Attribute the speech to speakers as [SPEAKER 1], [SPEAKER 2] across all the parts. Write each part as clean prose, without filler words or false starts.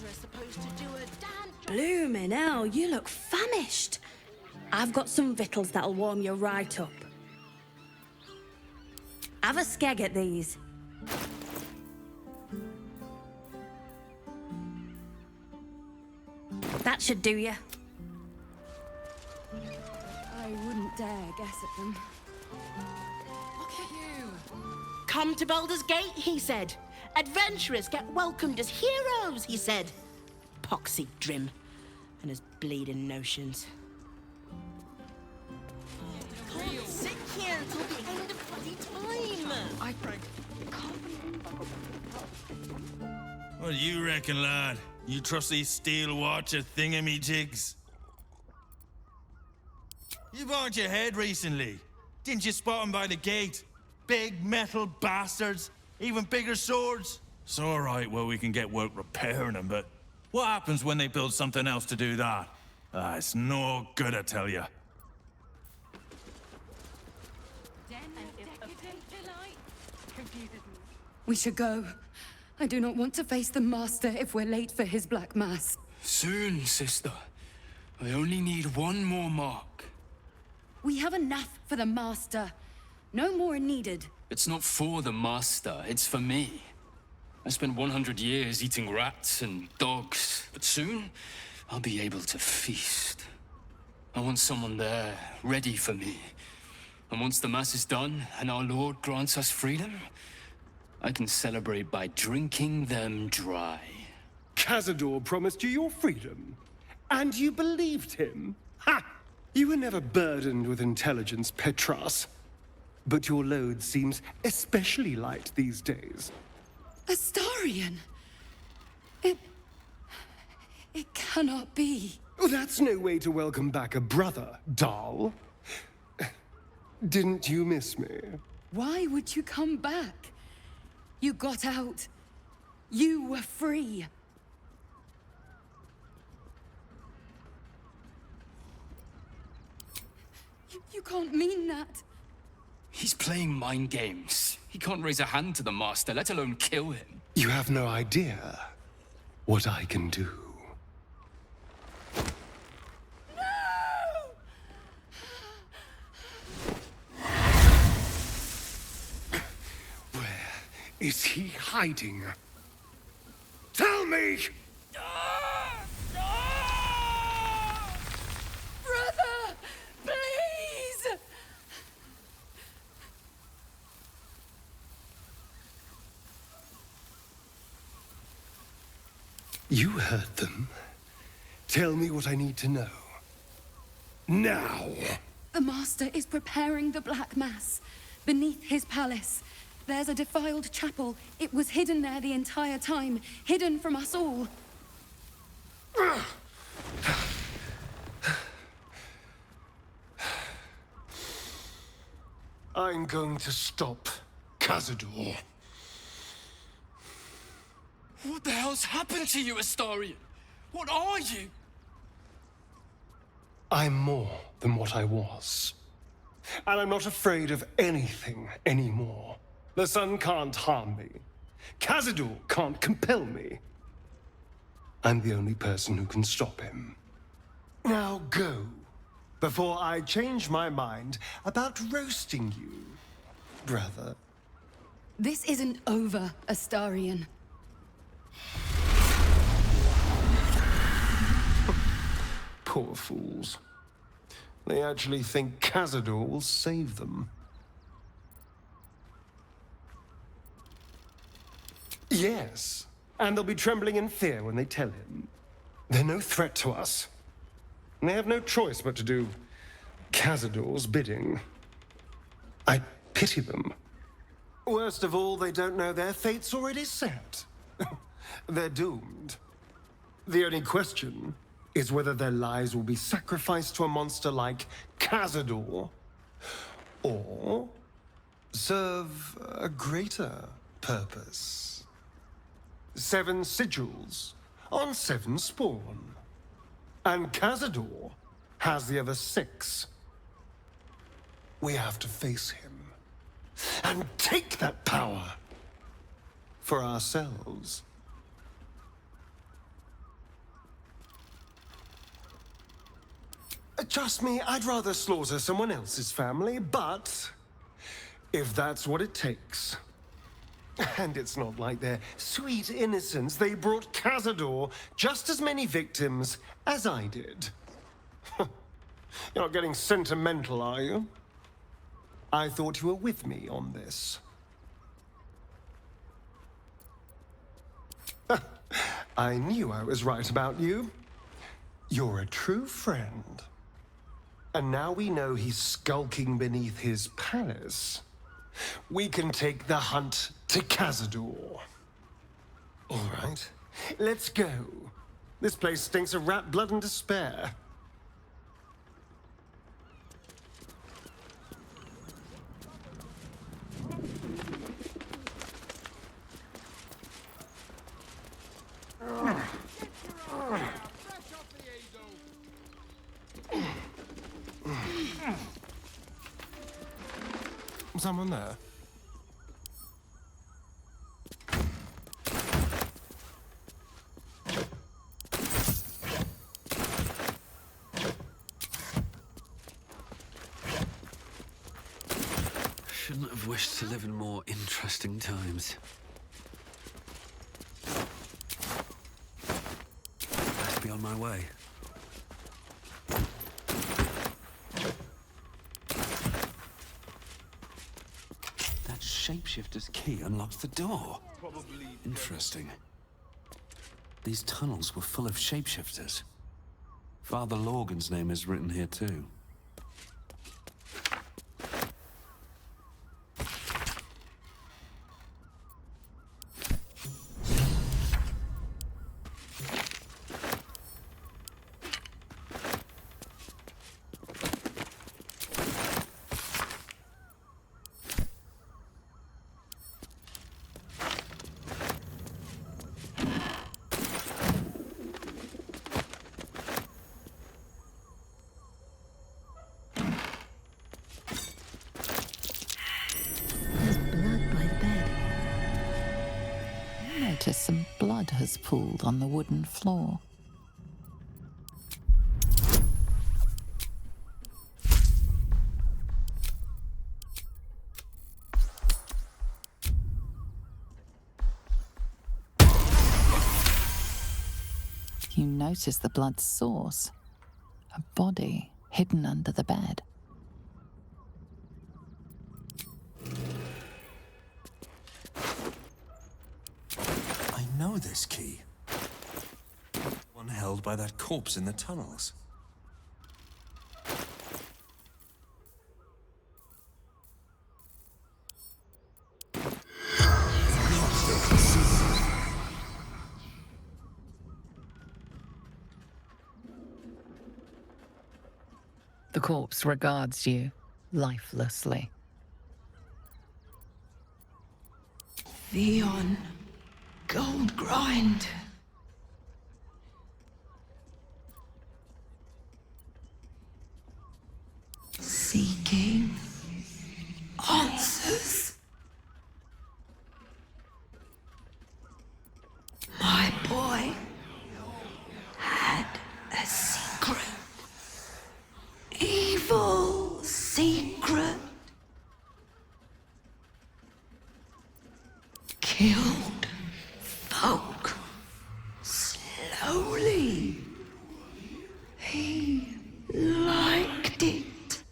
[SPEAKER 1] adventurer supposed to do a damn job?
[SPEAKER 2] Bloomin' hell, you look famished. I've got some victuals that'll warm you right up. Have a skeg at these. That should do you.
[SPEAKER 3] I wouldn't dare guess at them.
[SPEAKER 1] Look at you. Come to Baulders Gate, he said. Adventurers get welcomed as heroes, he said. Poxy Drim and his bleeding notions. Can't sit here until the end of bloody time.
[SPEAKER 4] What do you reckon, lad? You trust these steel watcher thingamajigs? You bumped your head recently. Didn't you spot 'em by the gate? Big metal bastards. Even bigger swords. It's all right, well, we can get work repairing them, but what happens when they build something else to do that? It's no good, I tell you.
[SPEAKER 3] We should go. I do not want to face the Master if we're late for his Black Mass.
[SPEAKER 5] Soon, sister. I only need one more mark.
[SPEAKER 3] We have enough for the Master. No more are needed.
[SPEAKER 5] It's not for the Master, it's for me. I spent 100 years eating rats and dogs, but soon I'll be able to feast. I want someone there, ready for me. And once the Mass is done and our Lord grants us freedom, I can celebrate by drinking them dry.
[SPEAKER 6] Cazador promised you your freedom, and you believed him? Ha! You were never burdened with intelligence, Petras. But your load seems especially light these days.
[SPEAKER 3] Astarion! It cannot be.
[SPEAKER 6] Oh, that's no way to welcome back a brother, doll. Didn't you miss me?
[SPEAKER 3] Why would you come back? You got out. You were free. You can't mean that.
[SPEAKER 5] He's playing mind games. He can't raise a hand to the Master, let alone kill him.
[SPEAKER 6] You have no idea what I can do. Where is he hiding? Tell me!
[SPEAKER 3] Brother! Please!
[SPEAKER 6] You heard them. Tell me what I need to know. Now!
[SPEAKER 3] The Master is preparing the Black Mass. Beneath his palace, there's a defiled chapel. It was hidden there the entire time, hidden from us all.
[SPEAKER 6] I'm going to stop Cazador.
[SPEAKER 5] What the hell's happened to you, Astarion? What are you?
[SPEAKER 6] I'm more than what I was. And I'm not afraid of anything anymore. The sun can't harm me. Cazador can't compel me. I'm the only person who can stop him. Now go, before I change my mind about roasting you, brother.
[SPEAKER 3] This isn't over, Astarion.
[SPEAKER 6] Poor fools. They actually think Cazador will save them. Yes, and they'll be trembling in fear when they tell him. They're no threat to us. And they have no choice but to do Cazador's bidding. I pity them. Worst of all, they don't know their fate's already set. They're doomed. The only question is whether their lives will be sacrificed to a monster like Cazador, or serve a greater purpose. 7 sigils on 7 spawn. And Cazador has the other 6. We have to face him and take that power for ourselves. Trust me, I'd rather slaughter someone else's family, but if that's what it takes. And it's not like their sweet innocence. They brought Cazador just as many victims as I did. You're not getting sentimental, are you? I thought you were with me on this. I knew I was right about you. You're a true friend. And now we know he's skulking beneath his palace. We can take the hunt to Cazador. All right, let's go. This place stinks of rat blood and despair. Someone there?
[SPEAKER 7] Shouldn't have wished to live in more interesting times. Best be on my way. That shapeshifter's key unlocks the door. Interesting. These tunnels were full of shapeshifters. Father Lorgan's name is written here too.
[SPEAKER 8] Some blood has pooled on the wooden floor. You notice the blood's source, a body hidden under the bed.
[SPEAKER 7] I know this key. One held by that corpse in the tunnels.
[SPEAKER 8] The corpse regards you lifelessly.
[SPEAKER 1] Theon, gold grind. Seeking answers. My boy had a secret. Evil secret. Killed folk slowly. He liked it.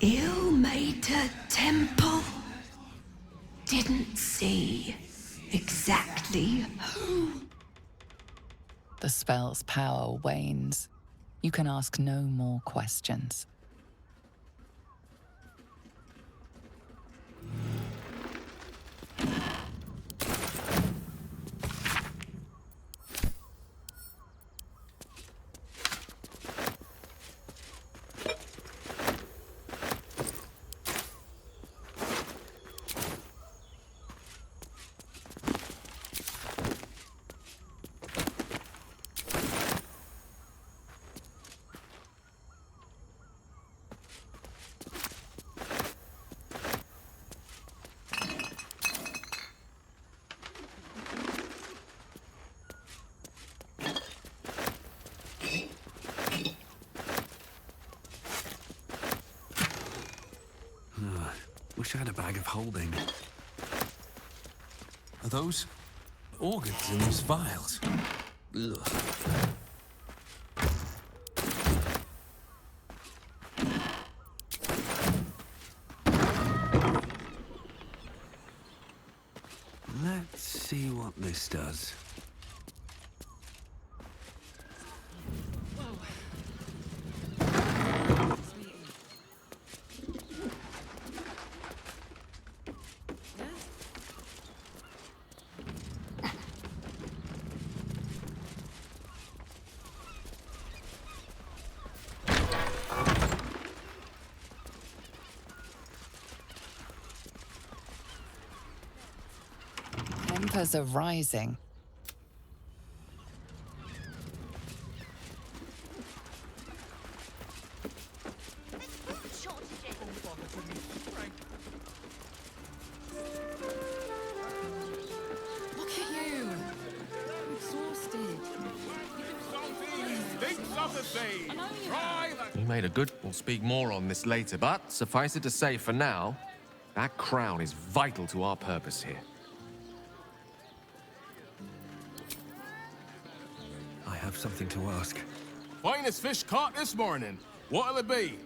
[SPEAKER 1] Ilmater Temple. Didn't see exactly who.
[SPEAKER 8] The spell's power wanes. You can ask no more questions.
[SPEAKER 7] Wish I had a bag of holding. Are those organs in these vials? Ugh. Let's see what this does.
[SPEAKER 8] Tempers are rising.
[SPEAKER 3] Look at you. I'm exhausted.
[SPEAKER 9] You made a good. We'll speak more on this later, but suffice it to say for now, that crown is vital to our purpose here.
[SPEAKER 7] I have something to ask.
[SPEAKER 10] Finest fish caught this morning. What'll it be?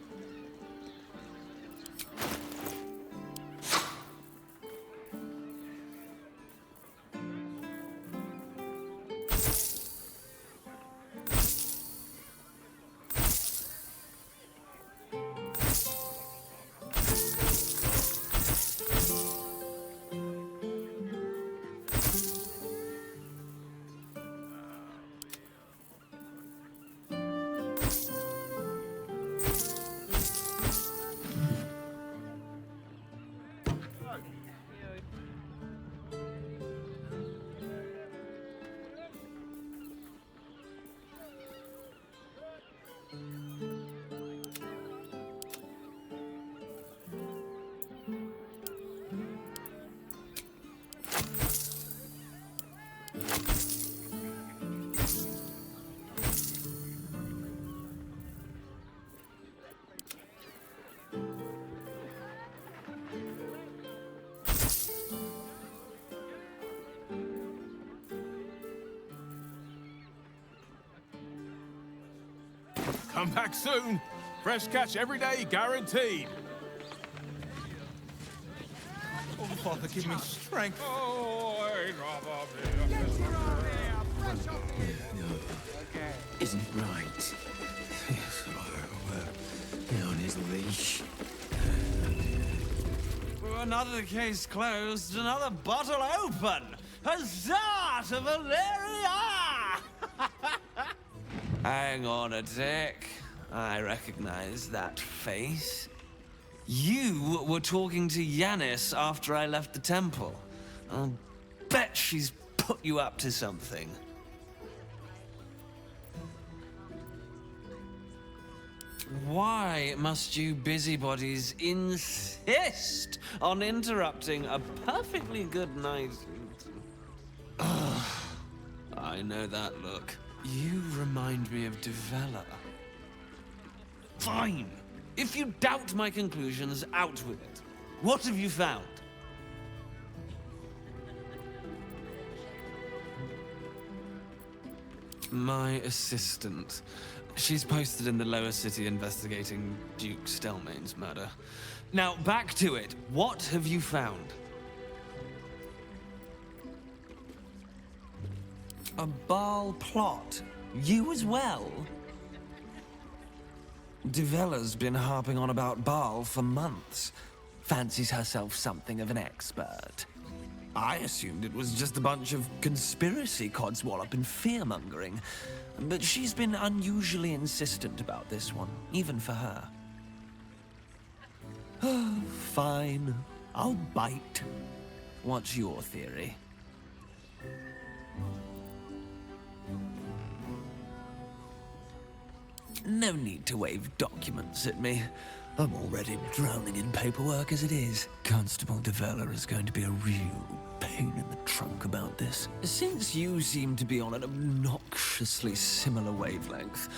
[SPEAKER 10] Come back soon. Fresh catch every day, guaranteed.
[SPEAKER 4] Oh, Father, give me strength.
[SPEAKER 11] Isn't right. On his leash.
[SPEAKER 12] Another case closed, another bottle open. Huzzah to Valeria! Hang on a tick. I recognize that face. You were talking to Yanis after I left the temple. I'll bet she's put you up to something. Why must you busybodies insist on interrupting a perfectly good night? Ugh, I know that look. You remind me of Devella. Fine. If you doubt my conclusions, out with it. What have you found? My assistant. She's posted in the lower city investigating Duke Stelmane's murder. Now, back to it. What have you found? A Baal plot? You as well? Devella's been harping on about Baal for months. Fancies herself something of an expert. I assumed it was just a bunch of conspiracy codswallop and fear-mongering. But she's been unusually insistent about this one, even for her. Fine. I'll bite. What's your theory? No need to wave documents at me. I'm already drowning in paperwork as it is. Constable Devella is going to be a real pain in the trunk about this. Since you seem to be on an obnoxiously similar wavelength,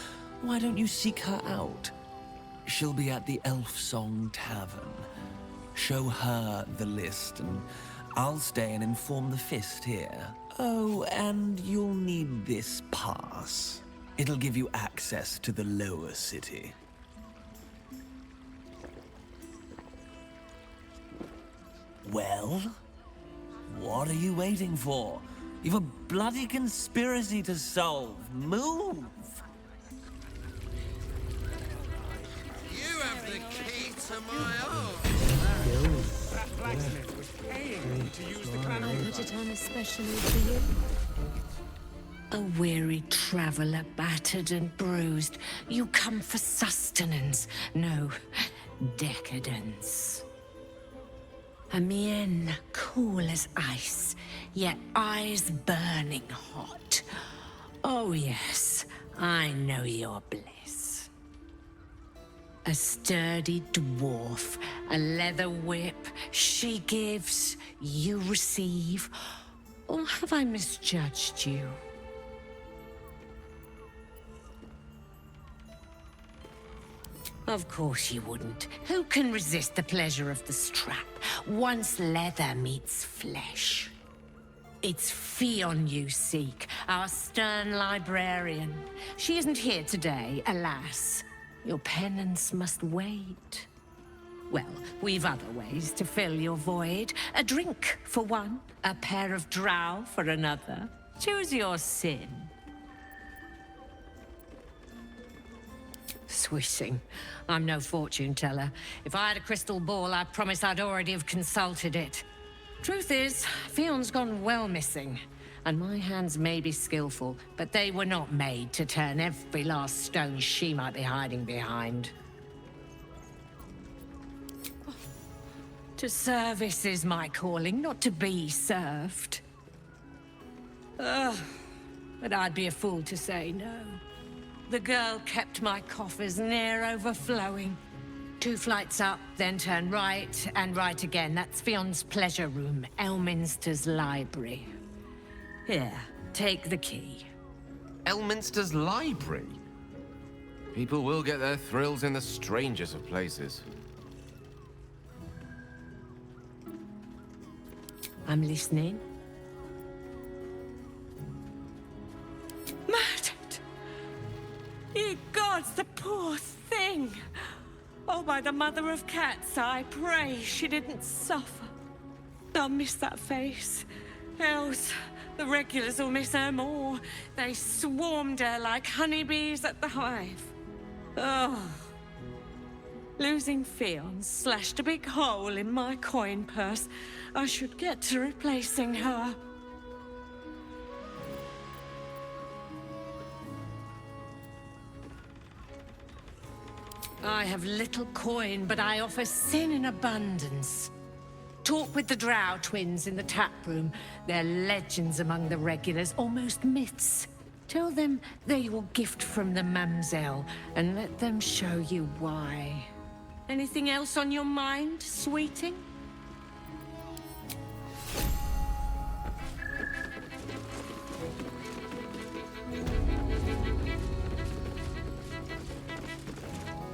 [SPEAKER 12] why don't you seek her out? She'll be at the Elf Song Tavern. Show her the list, and I'll stay and inform the Fist here. Oh, and you'll need this pass. It'll give you access to the lower city. Well? What are you waiting for? You've a bloody conspiracy to solve. Move!
[SPEAKER 13] You have the key to my heart.
[SPEAKER 11] That blacksmith was paying to use the cannon.
[SPEAKER 14] I put it on especially for you. A weary traveller, battered and bruised. You come for sustenance, no decadence. A mien cool as ice, yet eyes burning hot. Oh yes, I know your bliss. A sturdy dwarf, a leather whip, she gives, you receive. Or have I misjudged you? Of course you wouldn't. Who can resist the pleasure of the strap once leather meets flesh? It's Fionn you seek, our stern librarian. She isn't here today, alas. Your penance must wait. Well, we've other ways to fill your void. A drink for one, a pair of drow for another. Choose your sin. Swishing. I'm no fortune teller. If I had a crystal ball, I promise I'd already have consulted it. Truth is, Fionn's gone well missing. And my hands may be skillful, but they were not made to turn every last stone she might be hiding behind. To service is my calling, not to be served. Ugh, but I'd be a fool to say no. The girl kept my coffers near overflowing. 2 flights up, then turn right, and right again. That's Fionn's pleasure room, Elminster's library. Here, take the key.
[SPEAKER 9] Elminster's library? People will get their thrills in the strangest of places.
[SPEAKER 14] I'm listening. Murdered! Ye gods, the poor thing! Oh, by the mother of cats, I pray she didn't suffer. I'll miss that face. Else, the regulars will miss her more. They swarmed her like honeybees at the hive. Oh. Losing Fionn slashed a big hole in my coin purse. I should get to replacing her. I have little coin, but I offer sin in abundance. Talk with the Drow twins in the tap room. They're legends among the regulars, almost myths. Tell them they're your gift from the Mamselle, and let them show you why. Anything else on your mind, sweeting?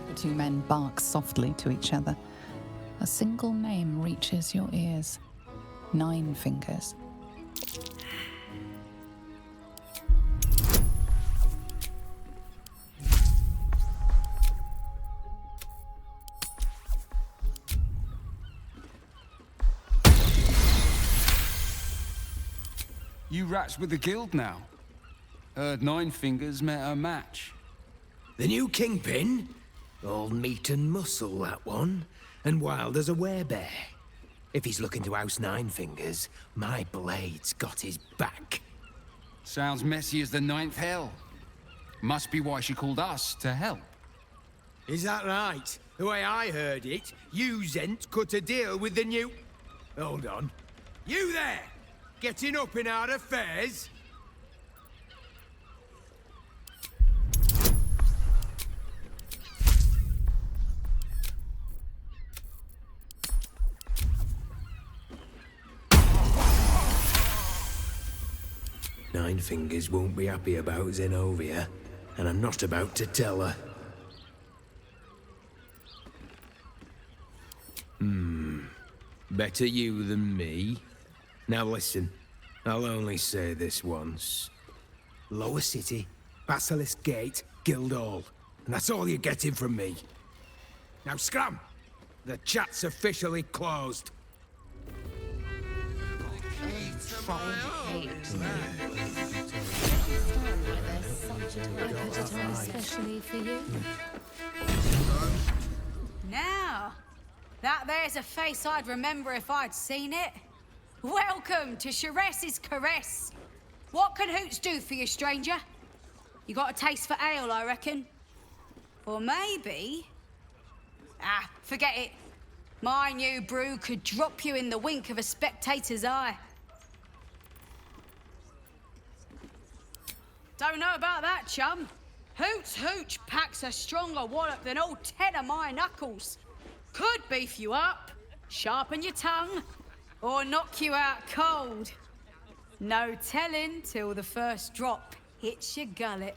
[SPEAKER 8] The 2 men bark softly to each other. A single name reaches your ears. 9 Fingers.
[SPEAKER 15] You rats with the guild now. Heard 9 Fingers met her match.
[SPEAKER 11] The new kingpin? All meat and muscle, that one. And wild as a werebear. If he's looking to oust 9 Fingers, my blade's got his back.
[SPEAKER 15] Sounds messy as the 9th hell. Must be why she called us to help.
[SPEAKER 11] Is that right? The way I heard it, you Zent cut a deal with the new... Hold on. You there! Getting up in our affairs? Nine Fingers won't be happy about Zenobia, and I'm not about to tell her. Better you than me. Now listen, I'll only say this once. Lower City, Basilisk Gate, Guildhall. And that's all you're getting from me. Now scram! The chat's officially closed.
[SPEAKER 3] Especially for you.
[SPEAKER 16] Now, that there's a face I'd remember if I'd seen it. Welcome to Sharess's Caress. What can Hoots do for you, stranger? You got a taste for ale, I reckon? Or maybe... Ah, forget it. My new brew could drop you in the wink of a spectator's eye. Don't know about that, chum. Hoots Hooch packs a stronger wallop than all 10 of my knuckles. Could beef you up, sharpen your tongue, or knock you out cold. No telling till the first drop hits your gullet.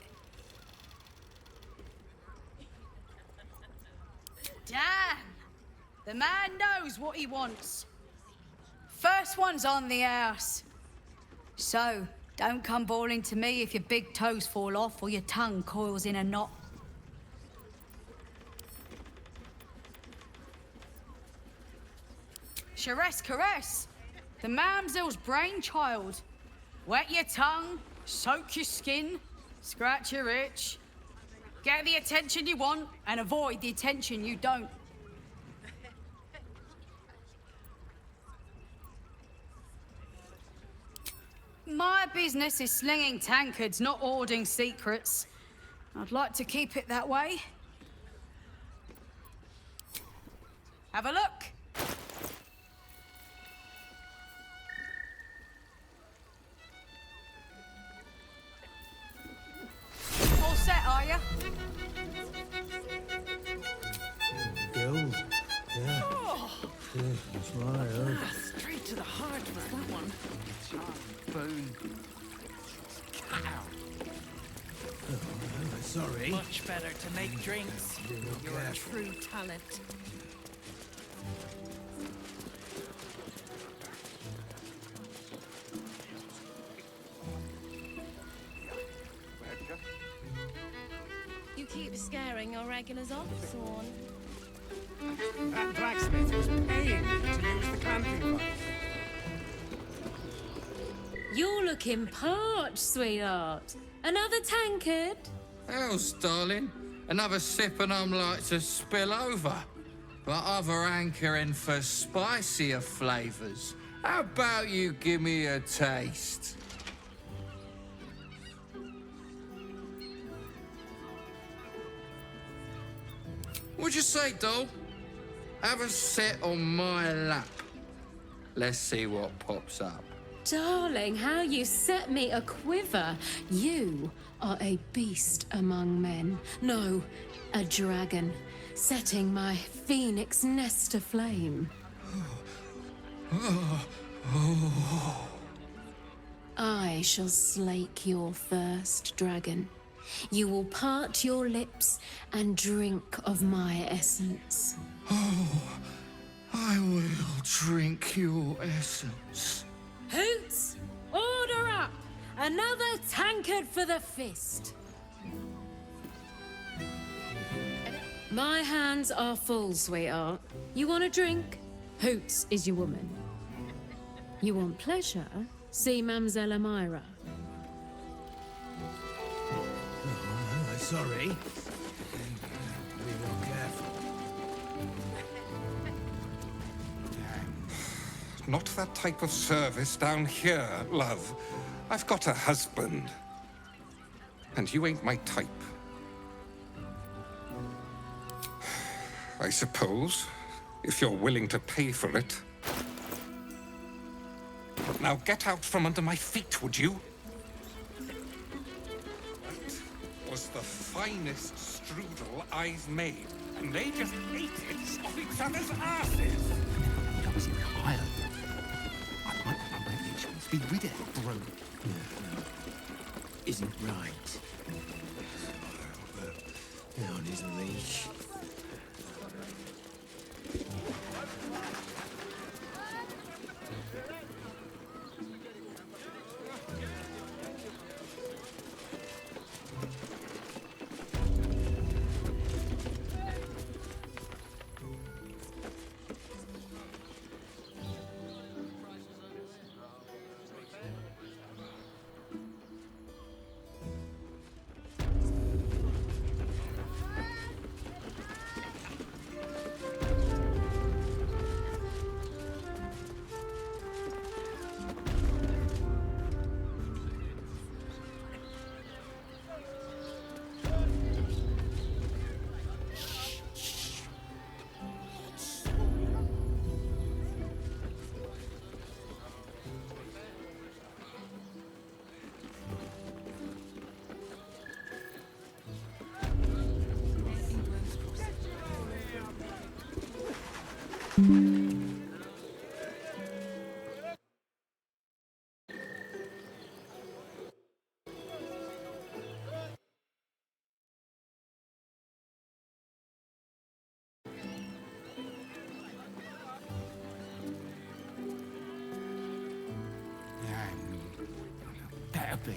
[SPEAKER 16] Damn! The man knows what he wants. First one's on the house. So, don't come bawling to me if your big toes fall off or your tongue coils in a knot. Sharess Caress, the mamsel's brainchild. Wet your tongue, soak your skin, scratch your itch. Get the attention you want and avoid the attention you don't. My business is slinging tankards, not hoarding secrets. I'd like to keep it that way. Have a look. All set, are you?
[SPEAKER 6] Guild. Yeah.
[SPEAKER 1] Oh.
[SPEAKER 6] That's right,
[SPEAKER 1] Straight to the heart with that one.
[SPEAKER 15] Boom.
[SPEAKER 11] Sorry.
[SPEAKER 1] Much better to make drinks. You're a true talent.
[SPEAKER 17] You keep scaring your regulars off, Thorn.
[SPEAKER 6] That blacksmith was paying me to use the clamping device.
[SPEAKER 17] You're looking parched, sweetheart. Another tankard?
[SPEAKER 18] Else, darling. Another sip and I'm like to spill over. But other hankering for spicier flavours. How about you give me a taste? What'd you say, doll? Have a sit on my lap. Let's see what pops up.
[SPEAKER 17] Darling, how you set me a quiver. You are a beast among men. No, a dragon, setting my phoenix nest aflame. I shall slake your thirst, dragon. You will part your lips and drink of my essence.
[SPEAKER 18] Oh, I will drink your essence.
[SPEAKER 17] Hoots, order up! Another tankard for the fist. My hands are full, sweetheart. You want a drink? Hoots is your woman. You want pleasure? See Mamselle Amira.
[SPEAKER 11] Oh, sorry. Be real careful.
[SPEAKER 19] Not that type of service down here, love. I've got a husband. And you ain't my type. I suppose, if you're willing to pay for it. Now get out from under my feet, would you? That was the finest strudel I've made, and they just ate it off each other's asses.
[SPEAKER 11] I was in Highland. I might have my nations be rid of bro. Isn't right. On his leash. Better be.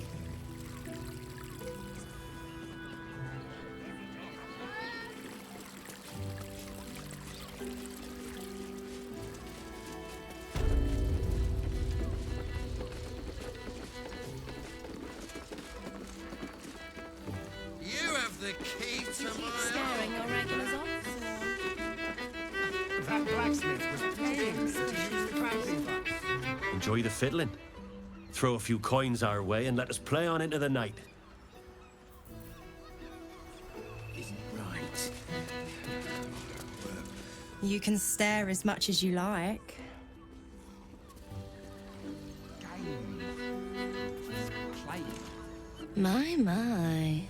[SPEAKER 13] You have the key to my
[SPEAKER 2] Scaring
[SPEAKER 13] heart.
[SPEAKER 2] your regulars off?
[SPEAKER 20] That blacksmith was pleased to use the cramping device.
[SPEAKER 21] Enjoy the fiddling. Throw a few coins our way and let us play on into the night.
[SPEAKER 11] Right.
[SPEAKER 22] You can stare as much as you like.
[SPEAKER 23] My.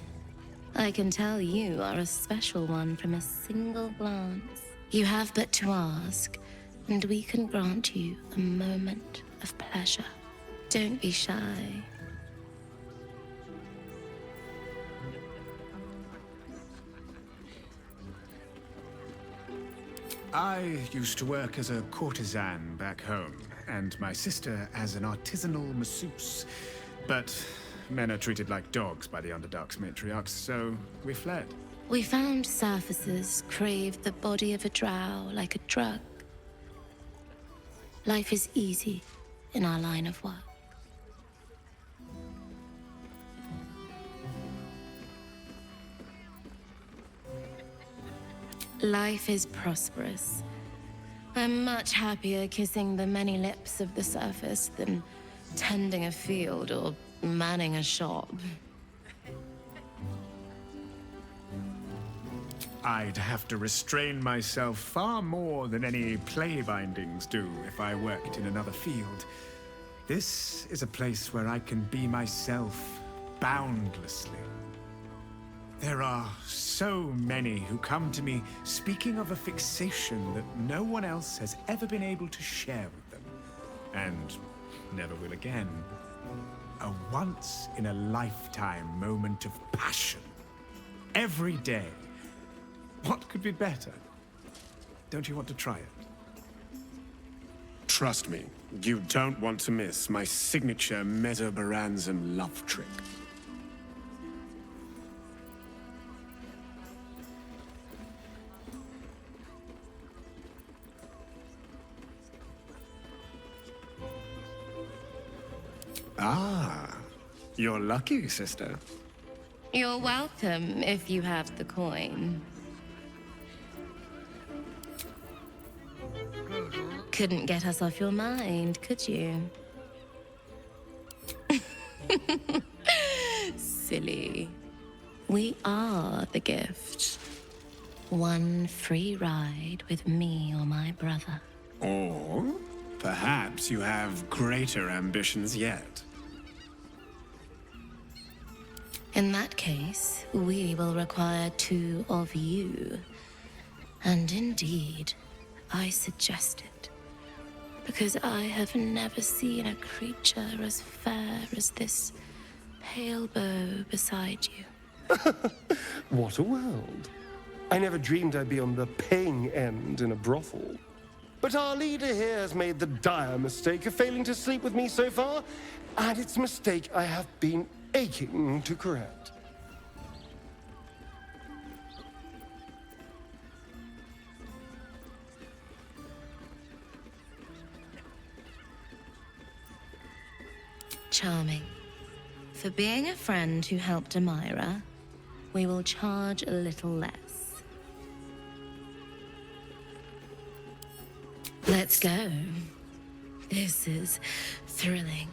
[SPEAKER 23] I can tell you are a special one from a single glance. You have but to ask, and we can grant you a moment of pleasure. Don't be shy.
[SPEAKER 20] I used to work as a courtesan back home, and my sister as an artisanal masseuse. But men are treated like dogs by the Underdark's matriarchs, so we fled.
[SPEAKER 23] We found surfacers craved the body of a drow like a drug. Life is easy in our line of work. Life is prosperous. I'm much happier kissing the many lips of the surface than tending a field or manning a shop.
[SPEAKER 20] I'd have to restrain myself far more than any play bindings do if I worked in another field. This is a place where I can be myself boundlessly. There are so many who come to me speaking of a fixation that no one else has ever been able to share with them, and never will again. A once-in-a-lifetime moment of passion. Every day. What could be better? Don't you want to try it?
[SPEAKER 6] Trust me, you don't want to miss my signature Mesobaranzan love trick. Ah, you're lucky, sister.
[SPEAKER 23] You're welcome if you have the coin. Couldn't get us off your mind, could you? Silly. We are the gift. One free ride with me or my brother.
[SPEAKER 6] Or perhaps you have greater ambitions yet.
[SPEAKER 23] In that case, we will require two of you. And indeed, I suggest it. Because I have never seen a creature as fair as this pale bow beside you.
[SPEAKER 6] What a world. I never dreamed I'd be on the paying end in a brothel. But our leader here has made the dire mistake of failing to sleep with me so far, and it's a mistake I have been aching to correct.
[SPEAKER 23] Charming. For being a friend who helped Amira, we will charge a little less. Let's go. This is thrilling.